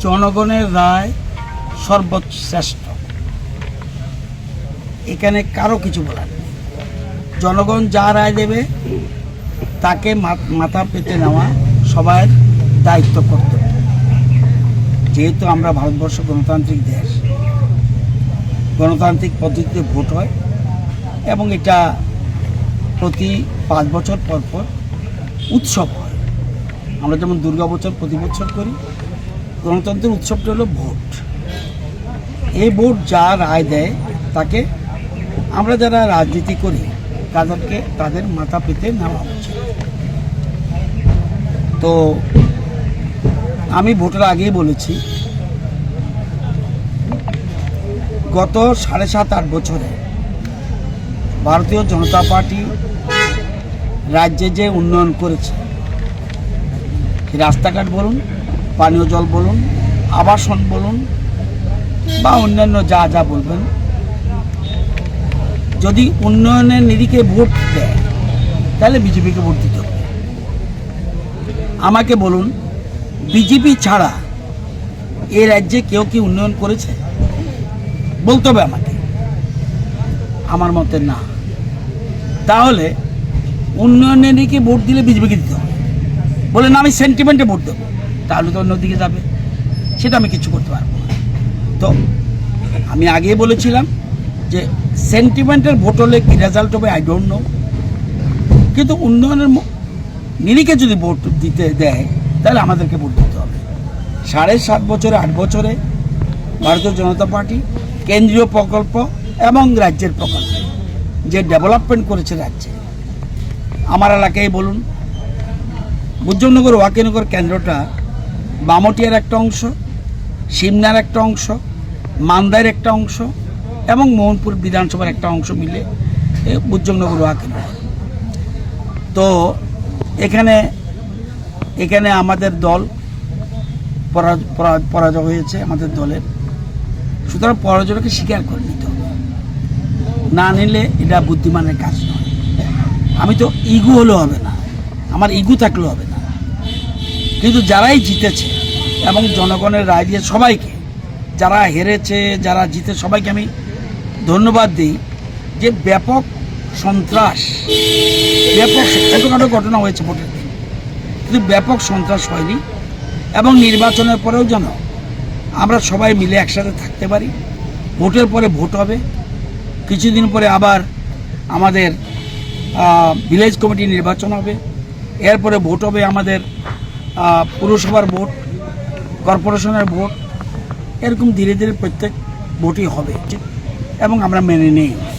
জনগণের রায় সর্বশ্রেষ্ঠ, এখানে কারো কিছু বলার নেই। জনগণ যা রায় দেবে তাকে মাথা পেতে নেওয়া সবার দায়িত্ব কর্তব্য। যেহেতু আমরা ভারতবর্ষ গণতান্ত্রিক দেশ, গণতান্ত্রিক পদ্ধতিতে ভোট হয় এবং এটা প্রতি 5 বছর পর পর উৎসব হয়। আমরা যেমন দুর্গাবছর প্রতি বছর করি, গণতন্ত্রের উৎসবটা হলো ভোট। এই ভোট যা রায় দেয় তাকে আমরা যারা রাজনীতি করি তাদের মাথা পেতে নেওয়া উচিত। তো আমি ভোটের আগেই বলেছি, গত 7.5-8 বছরে ভারতীয় জনতা পার্টি রাজ্যে যে উন্নয়ন করেছে, রাস্তাঘাট বলুন, পানীয় জল বলুন, আবাসন বলুন বা অন্যান্য যা যা বলবেন, যদি উন্নয়নের নিরিখে ভোট দেয় তাহলে বিজেপিকে ভোট দিতে হবে। আমাকে বলুন, বিজেপি ছাড়া এই রাজ্যে কেউ কি উন্নয়ন করেছে? বলতে হবে আমাকে। আমার মতে না। তাহলে উন্নয়নের নিরিখে ভোট দিলে বিজেপিকে দিতে হবে। বলে না আমি সেন্টিমেন্টে ভোট দেবো, তাহলে তো অন্যদিকে যাবে, সেটা আমি কিছু করতে পারবো না। তো আমি আগেই বলেছিলাম যে সেন্টিমেন্টের ভোট হলে কী রেজাল্ট হবে আই ডোন্ট নো, কিন্তু উন্নয়নের নিরিখে যদি ভোট দিতে দেয় তাহলে আমাদেরকে ভোট দিতে হবে। 7.5 বছরে 8 বছরে ভারতীয় জনতা পার্টি কেন্দ্রীয় প্রকল্প এবং রাজ্যের প্রকল্প যে ডেভেলপমেন্ট করেছে রাজ্যে, আমার এলাকায় বলুন, বুজ্জনগর ওয়াকিনগর কেন্দ্রটা বামটিয়ার একটা অংশ, সিমনার একটা অংশ, মান্দার একটা অংশ এবং মোহনপুর বিধানসভার একটা অংশ মিলে বুজ্জনগর ওয়াকিনগর। তো এখানে আমাদের দল পরাজয় হয়েছে, আমাদের দলের। সুতরাং পরাজয়কে স্বীকার করে নিতে হবে, না নিলে এটা বুদ্ধিমানের কাজ নয়। আমি তো ইগু হলেও হবে না, আমার ইগু থাকলেও হবে না, কিন্তু যারাই জিতেছে এবং জনগণের রায় দিয়ে সবাইকে, যারা হেরেছে যারা জিতে সবাইকে আমি ধন্যবাদ দিই। যে ব্যাপক সন্ত্রাস, ব্যাপক ছোটোখাটো ঘটনা হয়েছে ভোটের দিন, কিন্তু ব্যাপক সন্ত্রাস হয়নি। এবং নির্বাচনের পরেও যেন আমরা সবাই মিলে একসাথে থাকতে পারি। ভোটের পরে ভোট হবে, কিছুদিন পরে আবার আমাদের ভিলেজ কমিটি নির্বাচন হবে, এরপরে ভোট হবে আমাদের পুরসভার ভোট, কর্পোরেশনের ভোট। এরকম ধীরে ধীরে প্রত্যেক ভোটই হবে এবং আমরা মেনে নেই।